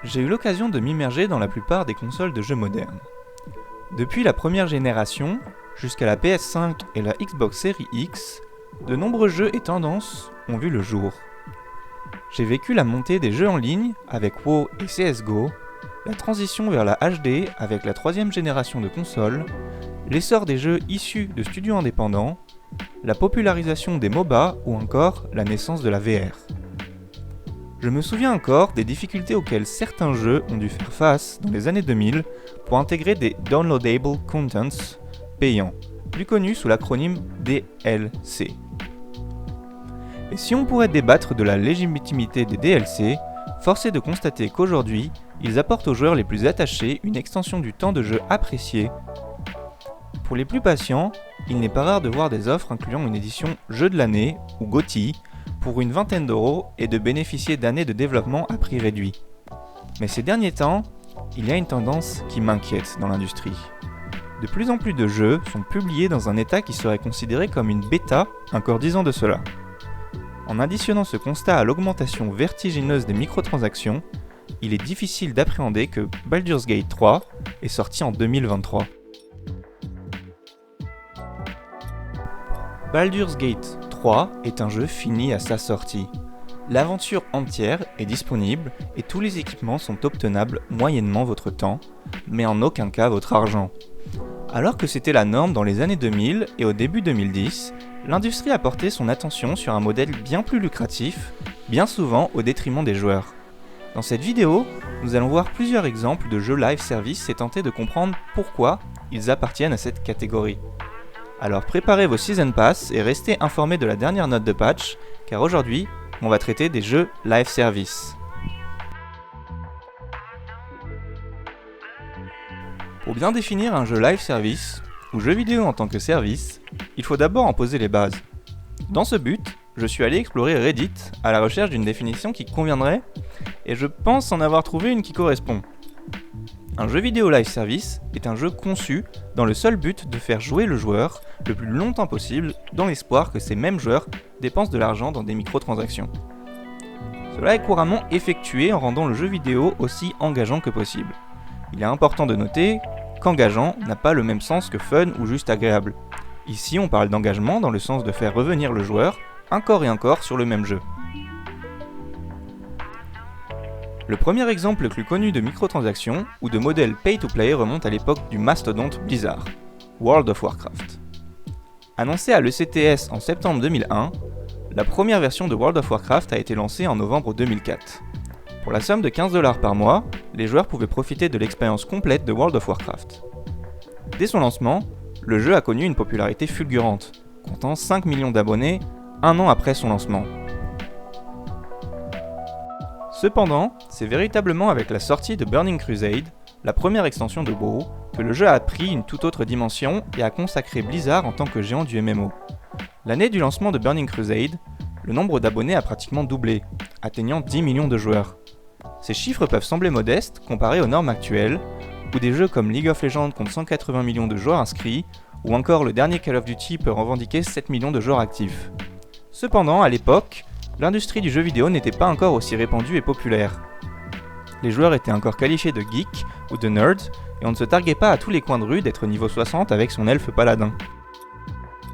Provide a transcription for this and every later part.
J'ai eu l'occasion de m'immerger dans la plupart des consoles de jeux modernes. Depuis la première génération, jusqu'à la PS5 et la Xbox Series X, de nombreux jeux et tendances ont vu le jour. J'ai vécu la montée des jeux en ligne avec WoW et CSGO, la transition vers la HD avec la troisième génération de consoles, l'essor des jeux issus de studios indépendants, la popularisation des MOBA ou encore la naissance de la VR. Je me souviens encore des difficultés auxquelles certains jeux ont dû faire face dans les années 2000 pour intégrer des Downloadable Contents payants, plus connus sous l'acronyme DLC. Et si on pourrait débattre de la légitimité des DLC, force est de constater qu'aujourd'hui, ils apportent aux joueurs les plus attachés une extension du temps de jeu appréciée. Pour les plus patients, il n'est pas rare de voir des offres incluant une édition Jeu de l'année ou GOTY pour une vingtaine d'euros et de bénéficier d'années de développement à prix réduit. Mais ces derniers temps, il y a une tendance qui m'inquiète dans l'industrie. De plus en plus de jeux sont publiés dans un état qui serait considéré comme une bêta encore 10 ans de cela. En additionnant ce constat à l'augmentation vertigineuse des microtransactions, il est difficile d'appréhender que Baldur's Gate 3 est sorti en 2023. Baldur's Gate 3 est un jeu fini à sa sortie. L'aventure entière est disponible et tous les équipements sont obtenables moyennement votre temps, mais en aucun cas votre argent. Alors que c'était la norme dans les années 2000 et au début 2010, l'industrie a porté son attention sur un modèle bien plus lucratif, bien souvent au détriment des joueurs. Dans cette vidéo, nous allons voir plusieurs exemples de jeux live service et tenter de comprendre pourquoi ils appartiennent à cette catégorie. Alors préparez vos Season Pass et restez informés de la dernière note de patch, car aujourd'hui, on va traiter des jeux live service. Pour bien définir un jeu live service, ou jeu vidéo en tant que service, il faut d'abord en poser les bases. Dans ce but, je suis allé explorer Reddit à la recherche d'une définition qui conviendrait, et je pense en avoir trouvé une qui correspond. Un jeu vidéo live service est un jeu conçu dans le seul but de faire jouer le joueur le plus longtemps possible dans l'espoir que ces mêmes joueurs dépensent de l'argent dans des microtransactions. Cela est couramment effectué en rendant le jeu vidéo aussi engageant que possible. Il est important de noter qu'engageant n'a pas le même sens que fun ou juste agréable. Ici on parle d'engagement dans le sens de faire revenir le joueur encore et encore sur le même jeu. Le premier exemple le plus connu de microtransactions ou de modèle pay-to-play remonte à l'époque du mastodonte Blizzard, World of Warcraft. Annoncé à l'ECTS en septembre 2001, la première version de World of Warcraft a été lancée en novembre 2004. Pour la somme de 15$ par mois, les joueurs pouvaient profiter de l'expérience complète de World of Warcraft. Dès son lancement, le jeu a connu une popularité fulgurante, comptant 5 millions d'abonnés un an après son lancement. Cependant, c'est véritablement avec la sortie de Burning Crusade, la première extension de WoW, que le jeu a pris une toute autre dimension et a consacré Blizzard en tant que géant du MMO. L'année du lancement de Burning Crusade, le nombre d'abonnés a pratiquement doublé, atteignant 10 millions de joueurs. Ces chiffres peuvent sembler modestes comparés aux normes actuelles, où des jeux comme League of Legends comptent 180 millions de joueurs inscrits, ou encore le dernier Call of Duty peut revendiquer 7 millions de joueurs actifs. Cependant, à l'époque, l'industrie du jeu vidéo n'était pas encore aussi répandue et populaire. Les joueurs étaient encore qualifiés de geeks ou de nerds, et on ne se targuait pas à tous les coins de rue d'être niveau 60 avec son elfe paladin.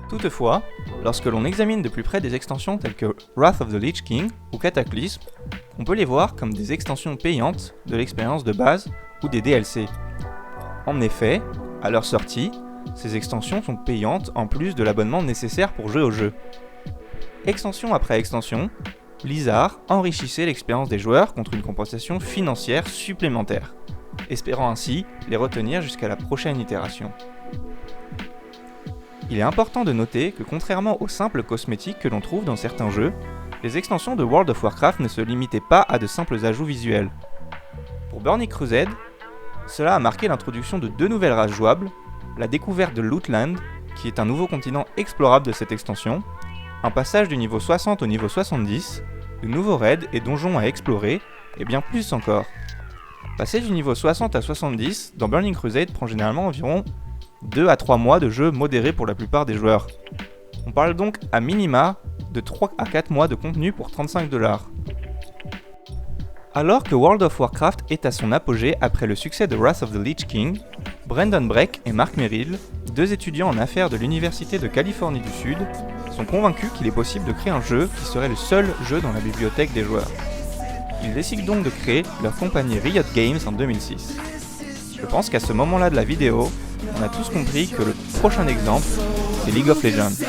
Toutefois, lorsque l'on examine de plus près des extensions telles que Wrath of the Lich King ou Cataclysm, on peut les voir comme des extensions payantes de l'expérience de base ou des DLC. En effet, à leur sortie, ces extensions sont payantes en plus de l'abonnement nécessaire pour jouer au jeu. Extension après extension, Blizzard enrichissait l'expérience des joueurs contre une compensation financière supplémentaire, espérant ainsi les retenir jusqu'à la prochaine itération. Il est important de noter que contrairement aux simples cosmétiques que l'on trouve dans certains jeux, les extensions de World of Warcraft ne se limitaient pas à de simples ajouts visuels. Pour Burning Crusade, cela a marqué l'introduction de 2 nouvelles races jouables, la découverte de Lootland, qui est un nouveau continent explorable de cette extension, un passage du niveau 60 au niveau 70, de nouveaux raids et donjons à explorer, et bien plus encore. Passer du niveau 60 à 70 dans Burning Crusade prend généralement environ 2 à 3 mois de jeu modéré pour la plupart des joueurs. On parle donc à minima de 3 à 4 mois de contenu pour 35$. Alors que World of Warcraft est à son apogée après le succès de Wrath of the Lich King, Brendan Breck et Mark Merrill, deux étudiants en affaires de l'Université de Californie du Sud, sont convaincus qu'il est possible de créer un jeu qui serait le seul jeu dans la bibliothèque des joueurs. Ils décident donc de créer leur compagnie Riot Games en 2006. Je pense qu'à ce moment-là de la vidéo, on a tous compris que le prochain exemple, c'est League of Legends.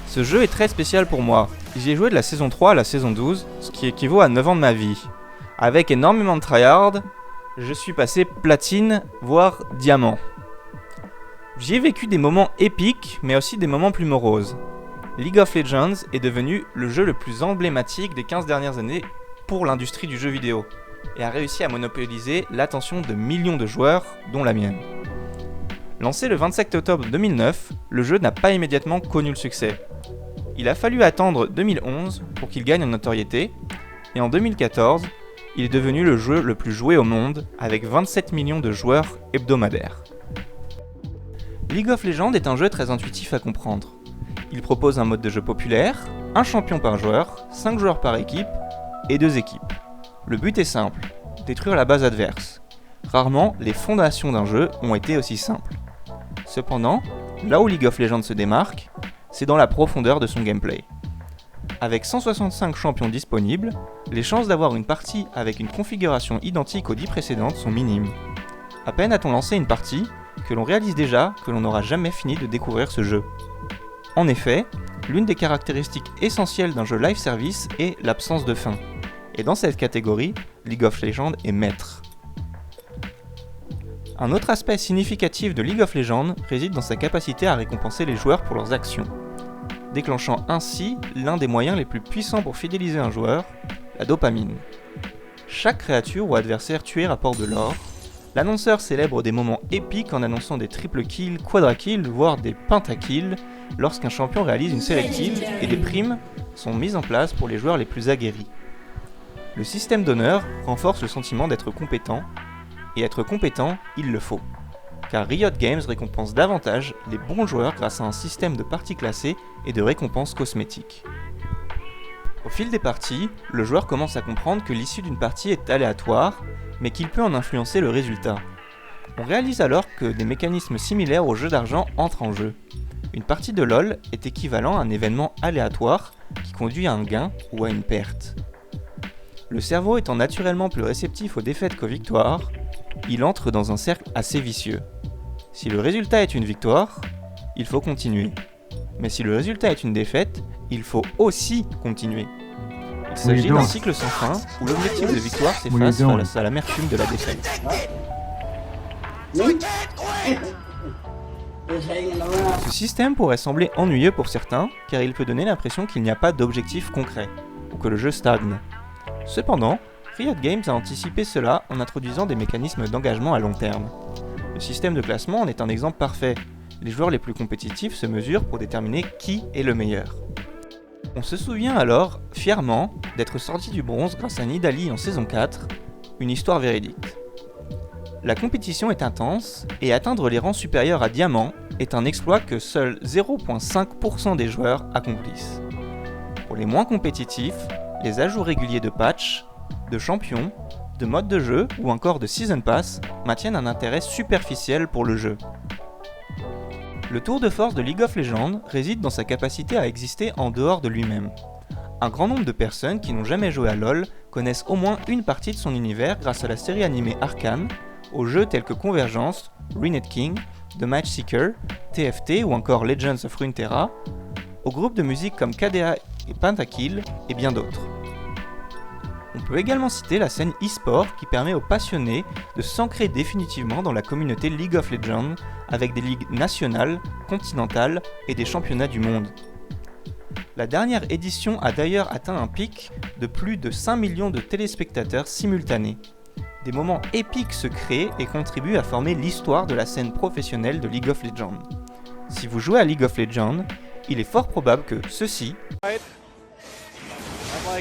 Ce jeu est très spécial pour moi. J'y ai joué de la saison 3 à la saison 12, ce qui équivaut à 9 ans de ma vie. Avec énormément de tryhard, je suis passé platine, voire diamant. J'y ai vécu des moments épiques, mais aussi des moments plus moroses. League of Legends est devenu le jeu le plus emblématique des 15 dernières années pour l'industrie du jeu vidéo, et a réussi à monopoliser l'attention de millions de joueurs, dont la mienne. Lancé le 27 octobre 2009, le jeu n'a pas immédiatement connu le succès. Il a fallu attendre 2011 pour qu'il gagne en notoriété, et en 2014, il est devenu le jeu le plus joué au monde, avec 27 millions de joueurs hebdomadaires. League of Legends est un jeu très intuitif à comprendre. Il propose un mode de jeu populaire, un champion par joueur, 5 joueurs par équipe, et 2 équipes. Le but est simple, détruire la base adverse. Rarement, les fondations d'un jeu ont été aussi simples. Cependant, là où League of Legends se démarque, c'est dans la profondeur de son gameplay. Avec 165 champions disponibles, les chances d'avoir une partie avec une configuration identique aux 10 précédentes sont minimes. À peine a-t-on lancé une partie, que l'on réalise déjà que l'on n'aura jamais fini de découvrir ce jeu. En effet, l'une des caractéristiques essentielles d'un jeu live service est l'absence de fin. Et dans cette catégorie, League of Legends est maître. Un autre aspect significatif de League of Legends réside dans sa capacité à récompenser les joueurs pour leurs actions, déclenchant ainsi l'un des moyens les plus puissants pour fidéliser un joueur, la dopamine. Chaque créature ou adversaire tué rapporte de l'or. L'annonceur célèbre des moments épiques en annonçant des triple kills, quadra kills, voire des pentakills lorsqu'un champion réalise une série de kills, et des primes sont mises en place pour les joueurs les plus aguerris. Le système d'honneur renforce le sentiment d'être compétent, et être compétent, il le faut. Car Riot Games récompense davantage les bons joueurs grâce à un système de parties classées et de récompenses cosmétiques. Au fil des parties, le joueur commence à comprendre que l'issue d'une partie est aléatoire, mais qu'il peut en influencer le résultat. On réalise alors que des mécanismes similaires au jeu d'argent entrent en jeu. Une partie de LoL est équivalent à un événement aléatoire qui conduit à un gain ou à une perte. Le cerveau étant naturellement plus réceptif aux défaites qu'aux victoires, il entre dans un cercle assez vicieux. Si le résultat est une victoire, il faut continuer. Mais si le résultat est une défaite, il faut aussi continuer. Il s'agit d'un cycle sans fin où l'objectif de victoire s'efface face à l'amertume de la défaite. Ce système pourrait sembler ennuyeux pour certains, car il peut donner l'impression qu'il n'y a pas d'objectif concret, ou que le jeu stagne. Cependant, Riot Games a anticipé cela en introduisant des mécanismes d'engagement à long terme. Le système de classement en est un exemple parfait. Les joueurs les plus compétitifs se mesurent pour déterminer qui est le meilleur. On se souvient alors, fièrement, d'être sorti du bronze grâce à Nidalee en saison 4, une histoire véridique. La compétition est intense, et atteindre les rangs supérieurs à diamant est un exploit que seuls 0,5% des joueurs accomplissent. Pour les moins compétitifs, les ajouts réguliers de patchs, de champions, de modes de jeu ou encore de Season Pass maintiennent un intérêt superficiel pour le jeu. Le tour de force de League of Legends réside dans sa capacité à exister en dehors de lui-même. Un grand nombre de personnes qui n'ont jamais joué à LoL connaissent au moins une partie de son univers grâce à la série animée Arcane, aux jeux tels que Convergence, Ruined King, The Matchseeker, TFT ou encore Legends of Runeterra, aux groupes de musique comme KDA et Pentakill et bien d'autres. On peut également citer la scène e-sport qui permet aux passionnés de s'ancrer définitivement dans la communauté League of Legends avec des ligues nationales, continentales et des championnats du monde. La dernière édition a d'ailleurs atteint un pic de plus de 5 millions de téléspectateurs simultanés. Des moments épiques se créent et contribuent à former l'histoire de la scène professionnelle de League of Legends. Si vous jouez à League of Legends, il est fort probable que ceci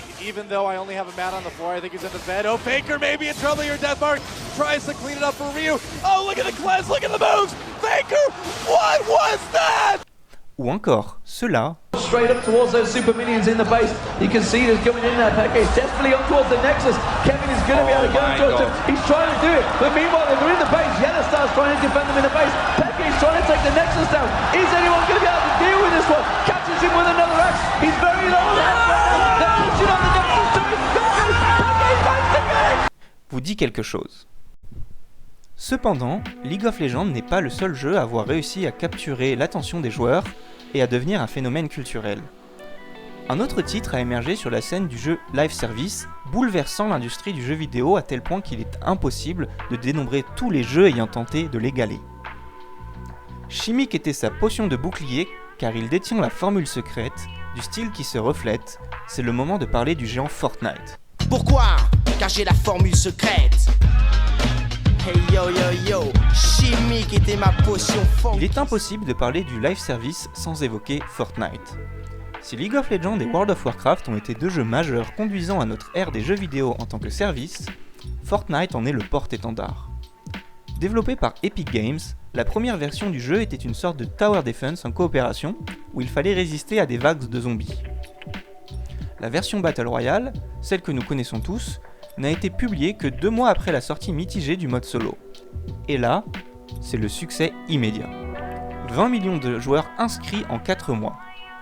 like, even though I only have a mat on the floor, I think he's in the bed. Oh, Faker maybe in trouble here. Deathmark tries to clean it up for Ryu. Oh, look at the cleanse, look at the moves. Faker, what was that? Ou encore, ceux-là, straight up towards those super minions in the base. You can see it coming in there. Peke is desperately on towards the Nexus. Kevin is going to be able to go towards him. He's trying to do it, but meanwhile they're in the base. Yellowstar's trying to defend them in the base. Peke is trying to take the Nexus down. Is anyone going to be able to deal with this one? Catches him with another axe. He's very low. They're pushing on the Nexus. Peke finds the finish. vous dit quelque chose. Cependant, League of Legends n'est pas le seul jeu à avoir réussi à capturer l'attention des joueurs et à devenir un phénomène culturel. Un autre titre a émergé sur la scène du jeu live service, bouleversant l'industrie du jeu vidéo à tel point qu'il est impossible de dénombrer tous les jeux ayant tenté de l'égaler. Chimique était sa potion de bouclier car il détient la formule secrète, du style qui se reflète, c'est le moment de parler du géant Fortnite. Pourquoi? Car j'ai la formule secrète. Hey yo yo yo, Chimique était ma potion forte. Il est impossible de parler du live service sans évoquer Fortnite. Si League of Legends et World of Warcraft ont été deux jeux majeurs conduisant à notre ère des jeux vidéo en tant que service, Fortnite en est le porte-étendard. Développé par Epic Games, la première version du jeu était une sorte de tower defense en coopération où il fallait résister à des vagues de zombies. La version Battle Royale, celle que nous connaissons tous, n'a été publiée que 2 mois après la sortie mitigée du mode solo. Et là, c'est le succès immédiat. 20 millions de joueurs inscrits en 4 mois,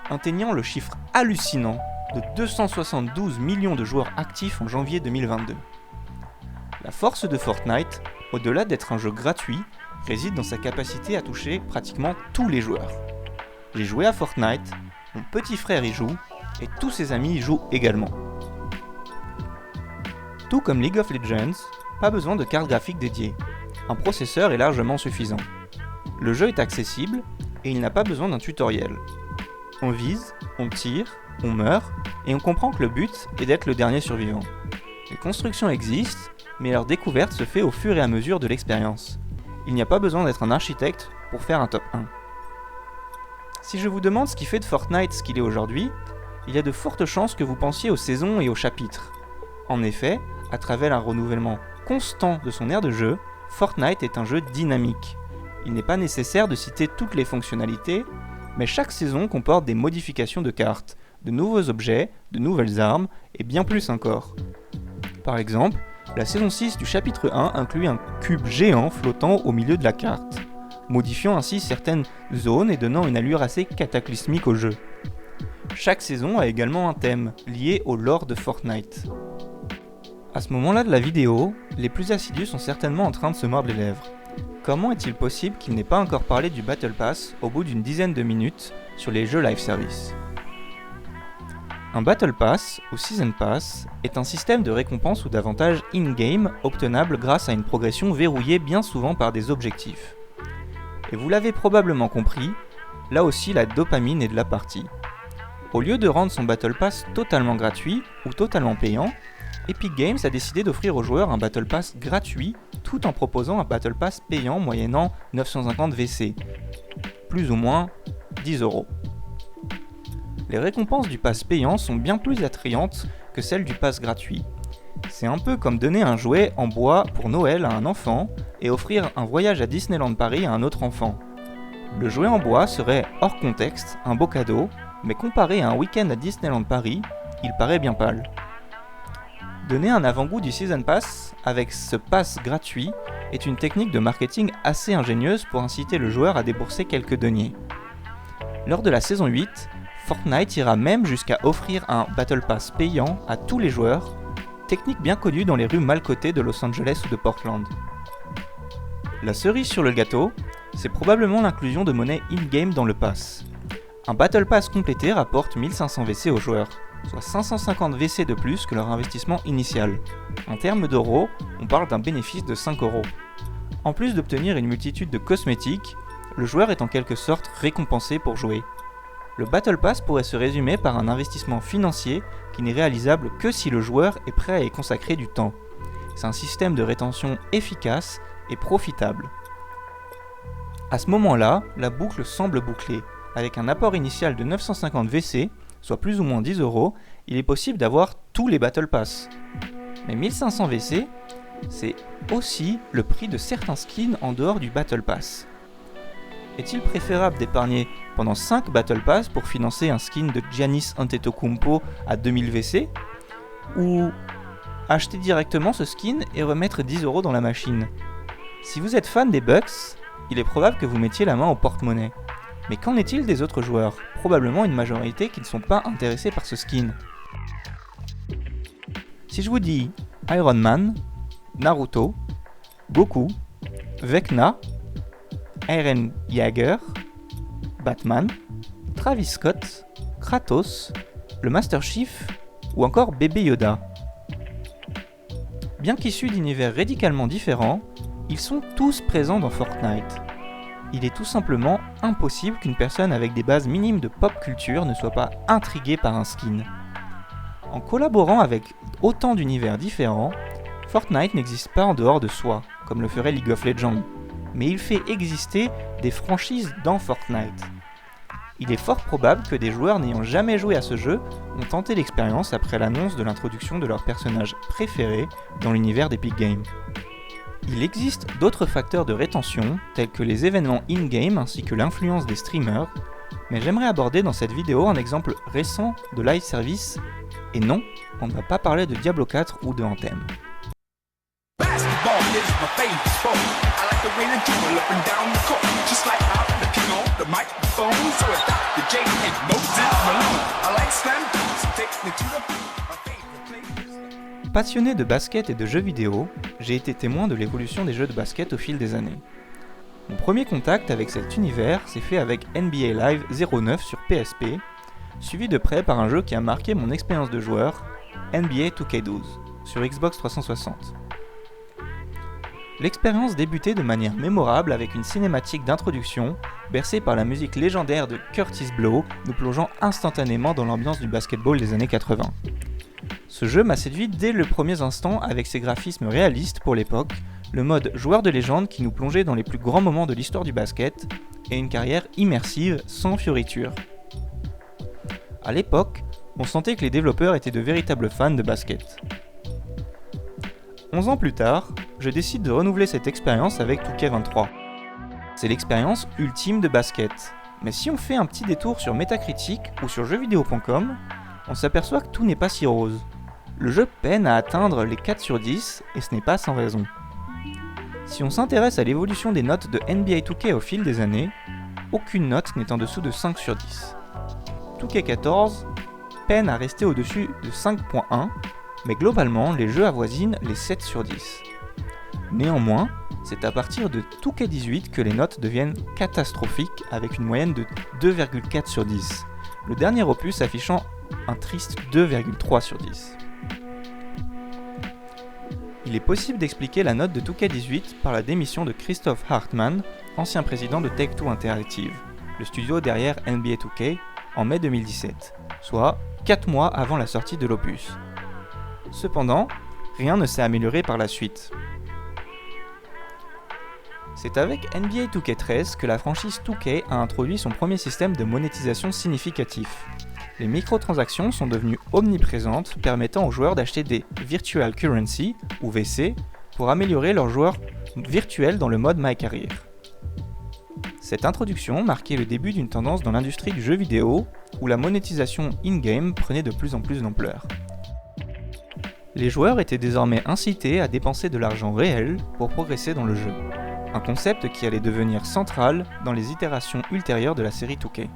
atteignant le chiffre hallucinant de 272 millions de joueurs actifs en janvier 2022. La force de Fortnite, au-delà d'être un jeu gratuit, réside dans sa capacité à toucher pratiquement tous les joueurs. J'ai joué à Fortnite, mon petit frère y joue, et tous ses amis y jouent également. Tout comme League of Legends, pas besoin de carte graphique dédiée. Un processeur est largement suffisant. Le jeu est accessible et il n'a pas besoin d'un tutoriel. On vise, on tire, on meurt et on comprend que le but est d'être le dernier survivant. Les constructions existent, mais leur découverte se fait au fur et à mesure de l'expérience. Il n'y a pas besoin d'être un architecte pour faire un top 1. Si je vous demande ce qui fait de Fortnite ce qu'il est aujourd'hui, il y a de fortes chances que vous pensiez aux saisons et aux chapitres. En effet, à travers un renouvellement constant de son aire de jeu, Fortnite est un jeu dynamique. Il n'est pas nécessaire de citer toutes les fonctionnalités, mais chaque saison comporte des modifications de cartes, de nouveaux objets, de nouvelles armes et bien plus encore. Par exemple, la saison 6 du chapitre 1 inclut un cube géant flottant au milieu de la carte, modifiant ainsi certaines zones et donnant une allure assez cataclysmique au jeu. Chaque saison a également un thème, lié au lore de Fortnite. À ce moment-là de la vidéo, les plus assidus sont certainement en train de se mordre les lèvres. Comment est-il possible qu'il n'ait pas encore parlé du Battle Pass au bout d'une dizaine de minutes sur les jeux live service? Un Battle Pass, ou Season Pass, est un système de récompenses ou d'avantages in-game obtenables grâce à une progression verrouillée bien souvent par des objectifs. Et vous l'avez probablement compris, là aussi la dopamine est de la partie. Au lieu de rendre son Battle Pass totalement gratuit ou totalement payant, Epic Games a décidé d'offrir aux joueurs un Battle Pass gratuit tout en proposant un Battle Pass payant moyennant 950 VC, plus ou moins 10 €. Les récompenses du pass payant sont bien plus attrayantes que celles du pass gratuit. C'est un peu comme donner un jouet en bois pour Noël à un enfant et offrir un voyage à Disneyland Paris à un autre enfant. Le jouet en bois serait hors contexte un beau cadeau, mais comparé à un week-end à Disneyland Paris, il paraît bien pâle. Donner un avant-goût du Season Pass avec ce pass gratuit est une technique de marketing assez ingénieuse pour inciter le joueur à débourser quelques deniers. Lors de la saison 8, Fortnite ira même jusqu'à offrir un Battle Pass payant à tous les joueurs, technique bien connue dans les rues mal cotées de Los Angeles ou de Portland. La cerise sur le gâteau, c'est probablement l'inclusion de monnaie in-game dans le pass. Un Battle Pass complété rapporte 1500 VC aux joueurs, soit 550 VC de plus que leur investissement initial. En termes d'euros, on parle d'un bénéfice de 5 €. En plus d'obtenir une multitude de cosmétiques, le joueur est en quelque sorte récompensé pour jouer. Le Battle Pass pourrait se résumer par un investissement financier qui n'est réalisable que si le joueur est prêt à y consacrer du temps. C'est un système de rétention efficace et profitable. À ce moment-là, la boucle semble bouclée. Avec un apport initial de 950 VC, soit plus ou moins 10 €, il est possible d'avoir tous les Battle Pass. Mais 1500 VC, c'est aussi le prix de certains skins en dehors du Battle Pass. Est-il préférable d'épargner pendant 5 Battle Pass pour financer un skin de Giannis Antetokounmpo à 2000 VC, ou acheter directement ce skin et remettre 10€ dans la machine? Si vous êtes fan des Bucks, il est probable que vous mettiez la main au porte-monnaie. Mais qu'en est-il des autres joueurs? Probablement une majorité qui ne sont pas intéressés par ce skin. Si je vous dis Iron Man, Naruto, Goku, Vecna, Eren Yeager, Batman, Travis Scott, Kratos, le Master Chief ou encore Bébé Yoda. Bien qu'issus d'univers radicalement différents, ils sont tous présents dans Fortnite. Il est tout simplement impossible qu'une personne avec des bases minimes de pop culture ne soit pas intriguée par un skin. En collaborant avec autant d'univers différents, Fortnite n'existe pas en dehors de soi, comme le ferait League of Legends, mais il fait exister des franchises dans Fortnite. Il est fort probable que des joueurs n'ayant jamais joué à ce jeu ont tenté l'expérience après l'annonce de l'introduction de leur personnage préféré dans l'univers d'Epic Games. Il existe d'autres facteurs de rétention, tels que les événements in-game ainsi que l'influence des streamers, mais j'aimerais aborder dans cette vidéo un exemple récent de live service, et non, on ne va pas parler de Diablo 4 ou de Anthem. Passionné de basket et de jeux vidéo, j'ai été témoin de l'évolution des jeux de basket au fil des années. Mon premier contact avec cet univers s'est fait avec NBA Live 09 sur PSP, suivi de près par un jeu qui a marqué mon expérience de joueur, NBA 2K12, sur Xbox 360. L'expérience débutait de manière mémorable avec une cinématique d'introduction, bercée par la musique légendaire de Curtis Blow, nous plongeant instantanément dans l'ambiance du basketball des années 80. Ce jeu m'a séduit dès le premier instant avec ses graphismes réalistes pour l'époque, le mode joueur de légende qui nous plongeait dans les plus grands moments de l'histoire du basket, et une carrière immersive sans fioritures. À l'époque, on sentait que les développeurs étaient de véritables fans de basket. 11 ans plus tard, je décide de renouveler cette expérience avec 2K23. C'est l'expérience ultime de basket, mais si on fait un petit détour sur Metacritic ou sur jeuxvideo.com, on s'aperçoit que tout n'est pas si rose. Le jeu peine à atteindre les 4 sur 10 et ce n'est pas sans raison. Si on s'intéresse à l'évolution des notes de NBA 2K au fil des années, aucune note n'est en dessous de 5 sur 10. 2K14 peine à rester au-dessus de 5.1, mais globalement les jeux avoisinent les 7 sur 10. Néanmoins, c'est à partir de 2K18 que les notes deviennent catastrophiques avec une moyenne de 2,4 sur 10, le dernier opus affichant un triste 2,3 sur 10. Il est possible d'expliquer la note de 2K18 par la démission de Christoph Hartmann, ancien président de Take-Two Interactive, le studio derrière NBA 2K, en mai 2017, soit 4 mois avant la sortie de l'opus. Cependant, rien ne s'est amélioré par la suite. C'est avec NBA 2K13 que la franchise 2K a introduit son premier système de monétisation significatif. Les microtransactions sont devenues omniprésentes, permettant aux joueurs d'acheter des Virtual Currency, ou VC, pour améliorer leurs joueurs virtuels dans le mode My Career. Cette introduction marquait le début d'une tendance dans l'industrie du jeu vidéo, où la monétisation in-game prenait de plus en plus d'ampleur. Les joueurs étaient désormais incités à dépenser de l'argent réel pour progresser dans le jeu, un concept qui allait devenir central dans les itérations ultérieures de la série 2K.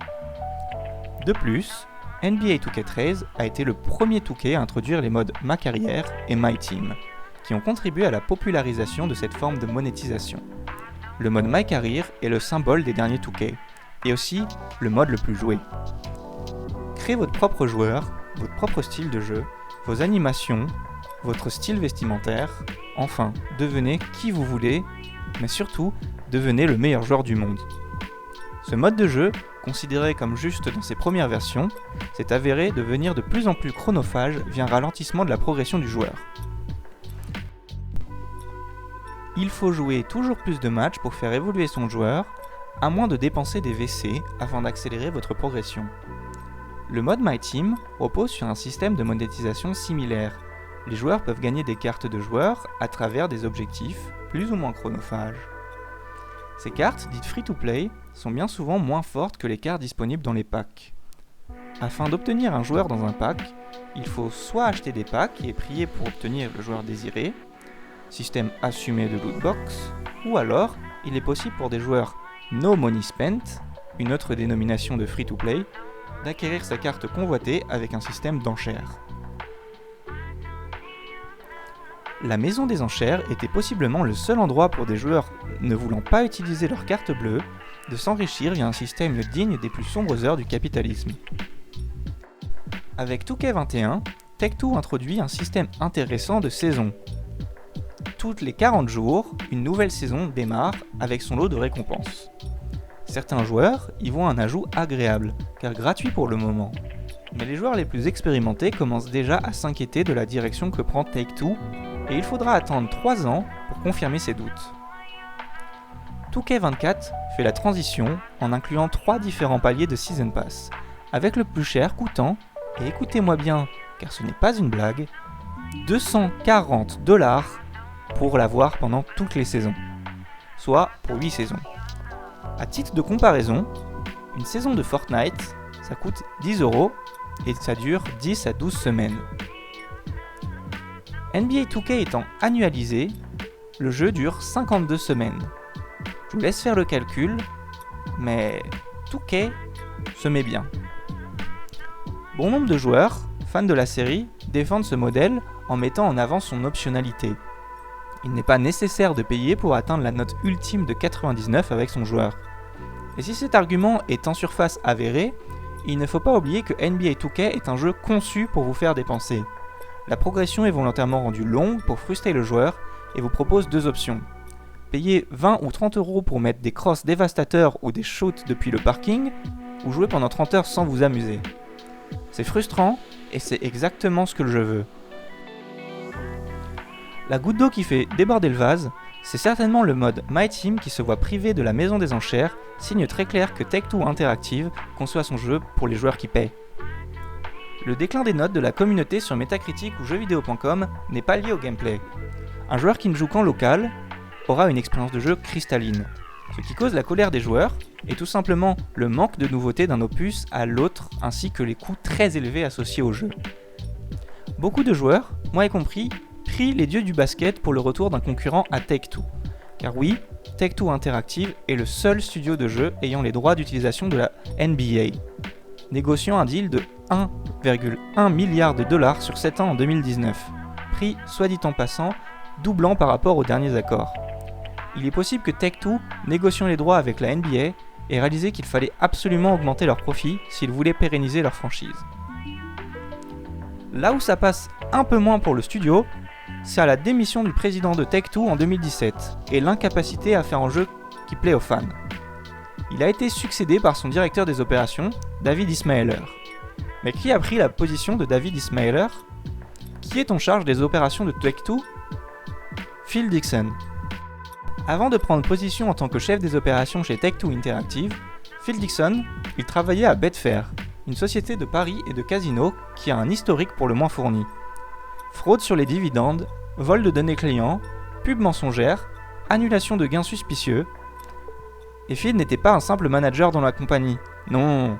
De plus, NBA 2K13 a été le premier 2K à introduire les modes Ma Carrière et My Team, qui ont contribué à la popularisation de cette forme de monétisation. Le mode My Career est le symbole des derniers 2K, et aussi le mode le plus joué. Créez votre propre joueur, votre propre style de jeu, vos animations, votre style vestimentaire, enfin, devenez qui vous voulez, mais surtout, devenez le meilleur joueur du monde. Ce mode de jeu, considéré comme juste dans ses premières versions, s'est avéré devenir de plus en plus chronophage via un ralentissement de la progression du joueur. Il faut jouer toujours plus de matchs pour faire évoluer son joueur, à moins de dépenser des VC afin d'accélérer votre progression. Le mode My Team repose sur un système de monétisation similaire. Les joueurs peuvent gagner des cartes de joueurs à travers des objectifs plus ou moins chronophages. Ces cartes, dites free-to-play, sont bien souvent moins fortes que les cartes disponibles dans les packs. Afin d'obtenir un joueur dans un pack, il faut soit acheter des packs et prier pour obtenir le joueur désiré, système assumé de lootbox, ou alors il est possible pour des joueurs no money spent, une autre dénomination de free-to-play, d'acquérir sa carte convoitée avec un système d'enchères. La maison des enchères était possiblement le seul endroit pour des joueurs ne voulant pas utiliser leur carte bleue de s'enrichir via un système digne des plus sombres heures du capitalisme. Avec 2K21, Take-Two introduit un système intéressant de saison. Toutes les 40 jours, une nouvelle saison démarre avec son lot de récompenses. Certains joueurs y voient un ajout agréable, car gratuit pour le moment. Mais les joueurs les plus expérimentés commencent déjà à s'inquiéter de la direction que prend Take-Two, et il faudra attendre 3 ans pour confirmer ses doutes. 2K24 fait la transition en incluant 3 différents paliers de Season Pass, avec le plus cher coûtant, et écoutez-moi bien, car ce n'est pas une blague, $240 pour l'avoir pendant toutes les saisons, soit pour 8 saisons. À titre de comparaison, une saison de Fortnite, ça coûte 10€ et ça dure 10 à 12 semaines. NBA 2K étant annualisé, le jeu dure 52 semaines. Je vous laisse faire le calcul, mais 2K se met bien. Bon nombre de joueurs, fans de la série, défendent ce modèle en mettant en avant son optionnalité. Il n'est pas nécessaire de payer pour atteindre la note ultime de 99 avec son joueur. Et si cet argument est en surface avéré, il ne faut pas oublier que NBA 2K est un jeu conçu pour vous faire dépenser. La progression est volontairement rendue longue pour frustrer le joueur et vous propose 2 options. Payer 20 ou 30€ pour mettre des crosses dévastateurs ou des shoots depuis le parking, ou jouer pendant 30 heures sans vous amuser. C'est frustrant et c'est exactement ce que je veux. La goutte d'eau qui fait déborder le vase, c'est certainement le mode My Team qui se voit privé de la maison des enchères, signe très clair que Take-Two Interactive conçoit son jeu pour les joueurs qui paient. Le déclin des notes de la communauté sur Metacritic ou jeuxvideo.com n'est pas lié au gameplay. Un joueur qui ne joue qu'en local aura une expérience de jeu cristalline. Ce qui cause la colère des joueurs est tout simplement le manque de nouveauté d'un opus à l'autre ainsi que les coûts très élevés associés au jeu. Beaucoup de joueurs, moi y compris, prient les dieux du basket pour le retour d'un concurrent à Take-Two. Car oui, Take-Two Interactive est le seul studio de jeu ayant les droits d'utilisation de la NBA, négociant un deal de 1,1 milliard de dollars sur 7 ans en 2019, prix, soit dit en passant, doublant par rapport aux derniers accords. Il est possible que Take-Two, négociant les droits avec la NBA, ait réalisé qu'il fallait absolument augmenter leurs profits s'ils voulaient pérenniser leur franchise. Là où ça passe un peu moins pour le studio, c'est à la démission du président de Take-Two en 2017 et l'incapacité à faire un jeu qui plaît aux fans. Il a été succédé par son directeur des opérations, David Ismaeler. Mais qui a pris la position de David Ismaeler ? Qui est en charge des opérations de Take-Two ? Phil Dixon. Avant de prendre position en tant que chef des opérations chez Take-Two Interactive, Phil Dixon, il travaillait à Betfair, une société de paris et de casino qui a un historique pour le moins fourni. Fraude sur les dividendes, vol de données clients, pub mensongère, annulation de gains suspicieux. Et Phil n'était pas un simple manager dans la compagnie. Non,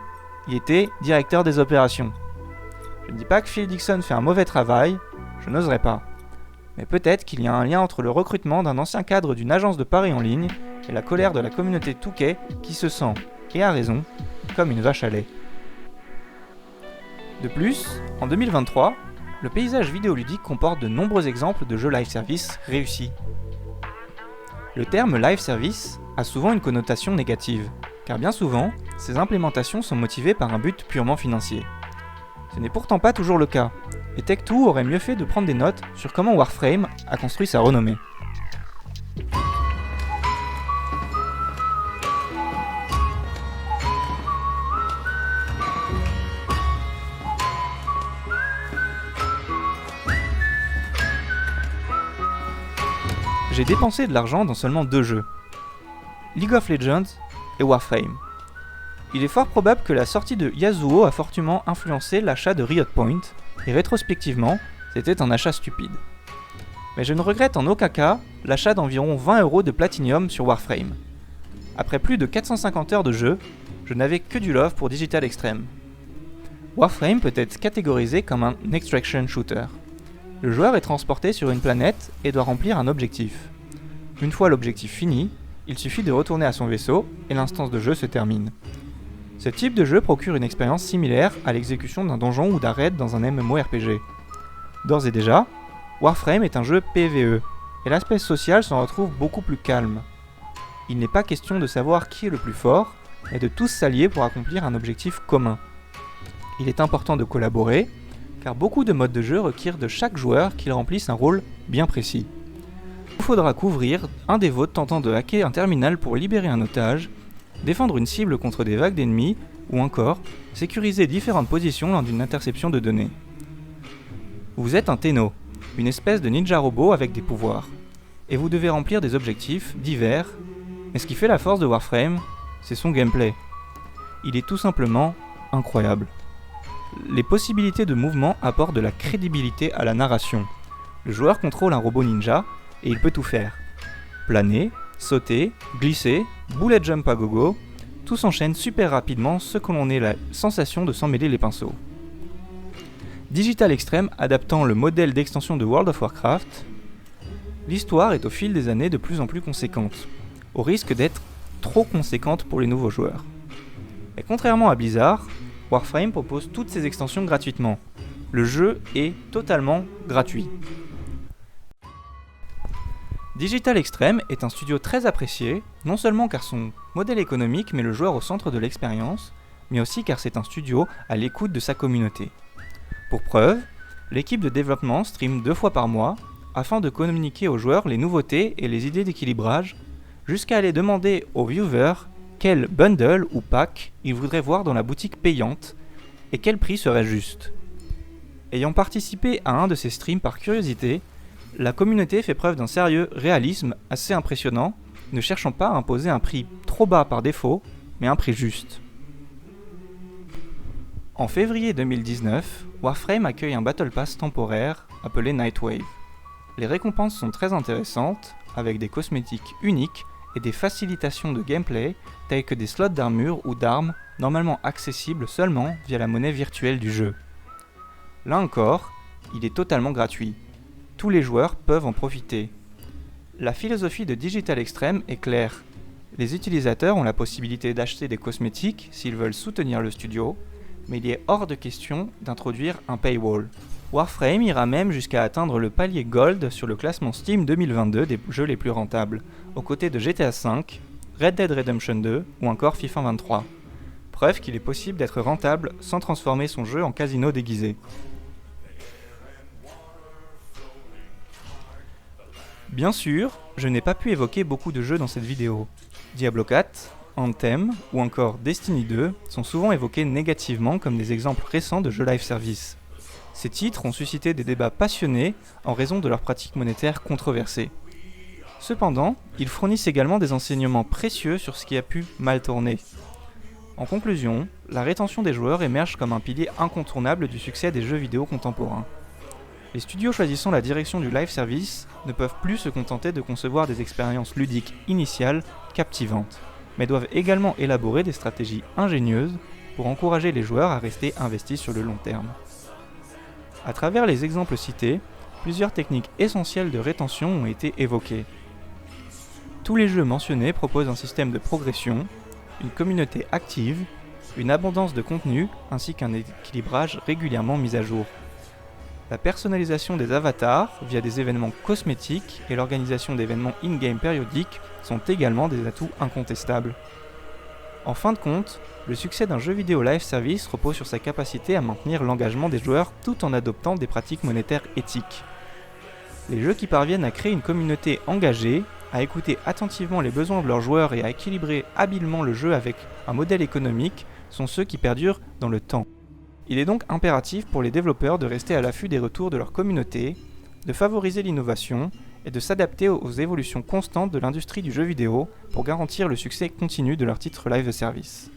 il était directeur des opérations. Je ne dis pas que Phil Dixon fait un mauvais travail, je n'oserais pas. Mais peut-être qu'il y a un lien entre le recrutement d'un ancien cadre d'une agence de paris en ligne et la colère de la communauté 2K qui se sent, et à raison, comme une vache à lait. De plus, en 2023, le paysage vidéoludique comporte de nombreux exemples de jeux live service réussis. Le terme live service a souvent une connotation négative, car bien souvent, ces implémentations sont motivées par un but purement financier. Ce n'est pourtant pas toujours le cas, et Take-Two aurait mieux fait de prendre des notes sur comment Warframe a construit sa renommée. J'ai dépensé de l'argent dans seulement 2 jeux, League of Legends et Warframe. Il est fort probable que la sortie de Yasuo a fortement influencé l'achat de Riot Point, et rétrospectivement, c'était un achat stupide. Mais je ne regrette en aucun cas l'achat d'environ 20€ de Platinum sur Warframe. Après plus de 450 heures de jeu, je n'avais que du love pour Digital Extreme. Warframe peut être catégorisé comme un extraction shooter. Le joueur est transporté sur une planète et doit remplir un objectif. Une fois l'objectif fini, il suffit de retourner à son vaisseau et l'instance de jeu se termine. Ce type de jeu procure une expérience similaire à l'exécution d'un donjon ou d'un raid dans un MMORPG. D'ores et déjà, Warframe est un jeu PvE, et l'aspect social s'en retrouve beaucoup plus calme. Il n'est pas question de savoir qui est le plus fort, mais de tous s'allier pour accomplir un objectif commun. Il est important de collaborer, car beaucoup de modes de jeu requièrent de chaque joueur qu'il remplisse un rôle bien précis. Il faudra couvrir un des vôtres tentant de hacker un terminal pour libérer un otage, défendre une cible contre des vagues d'ennemis, ou encore sécuriser différentes positions lors d'une interception de données. Vous êtes un Tenno, une espèce de ninja robot avec des pouvoirs, et vous devez remplir des objectifs divers, mais ce qui fait la force de Warframe, c'est son gameplay. Il est tout simplement incroyable. Les possibilités de mouvement apportent de la crédibilité à la narration. Le joueur contrôle un robot ninja, et il peut tout faire. Planer, sauter, glisser, bullet jump à gogo, tout s'enchaîne super rapidement, ce que l'on ait la sensation de s'en mêler les pinceaux. Digital Extreme adaptant le modèle d'extension de World of Warcraft, l'histoire est au fil des années de plus en plus conséquente, au risque d'être trop conséquente pour les nouveaux joueurs. Et contrairement à Blizzard, Warframe propose toutes ses extensions gratuitement. Le jeu est totalement gratuit. Digital Extreme est un studio très apprécié, non seulement car son modèle économique met le joueur au centre de l'expérience, mais aussi car c'est un studio à l'écoute de sa communauté. Pour preuve, l'équipe de développement stream 2 fois par mois afin de communiquer aux joueurs les nouveautés et les idées d'équilibrage, jusqu'à aller demander aux viewers quel bundle ou pack ils voudraient voir dans la boutique payante et quel prix serait juste. Ayant participé à un de ces streams par curiosité, la communauté fait preuve d'un sérieux réalisme assez impressionnant, ne cherchant pas à imposer un prix trop bas par défaut, mais un prix juste. En février 2019, Warframe accueille un Battle Pass temporaire appelé Nightwave. Les récompenses sont très intéressantes, avec des cosmétiques uniques et des facilitations de gameplay telles que des slots d'armure ou d'armes normalement accessibles seulement via la monnaie virtuelle du jeu. Là encore, il est totalement gratuit. Tous les joueurs peuvent en profiter. La philosophie de Digital Extreme est claire. Les utilisateurs ont la possibilité d'acheter des cosmétiques s'ils veulent soutenir le studio, mais il est hors de question d'introduire un paywall. Warframe ira même jusqu'à atteindre le palier Gold sur le classement Steam 2022 des jeux les plus rentables, aux côtés de GTA V, Red Dead Redemption 2 ou encore FIFA 23. Preuve qu'il est possible d'être rentable sans transformer son jeu en casino déguisé. Bien sûr, je n'ai pas pu évoquer beaucoup de jeux dans cette vidéo. Diablo 4, Anthem ou encore Destiny 2 sont souvent évoqués négativement comme des exemples récents de jeux live service. Ces titres ont suscité des débats passionnés en raison de leurs pratiques monétaires controversées. Cependant, ils fournissent également des enseignements précieux sur ce qui a pu mal tourner. En conclusion, la rétention des joueurs émerge comme un pilier incontournable du succès des jeux vidéo contemporains. Les studios choisissant la direction du live service ne peuvent plus se contenter de concevoir des expériences ludiques initiales captivantes, mais doivent également élaborer des stratégies ingénieuses pour encourager les joueurs à rester investis sur le long terme. À travers les exemples cités, plusieurs techniques essentielles de rétention ont été évoquées. Tous les jeux mentionnés proposent un système de progression, une communauté active, une abondance de contenu ainsi qu'un équilibrage régulièrement mis à jour. La personnalisation des avatars via des événements cosmétiques et l'organisation d'événements in-game périodiques sont également des atouts incontestables. En fin de compte, le succès d'un jeu vidéo live service repose sur sa capacité à maintenir l'engagement des joueurs tout en adoptant des pratiques monétaires éthiques. Les jeux qui parviennent à créer une communauté engagée, à écouter attentivement les besoins de leurs joueurs et à équilibrer habilement le jeu avec un modèle économique sont ceux qui perdurent dans le temps. Il est donc impératif pour les développeurs de rester à l'affût des retours de leur communauté, de favoriser l'innovation et de s'adapter aux évolutions constantes de l'industrie du jeu vidéo pour garantir le succès continu de leurs titres live service.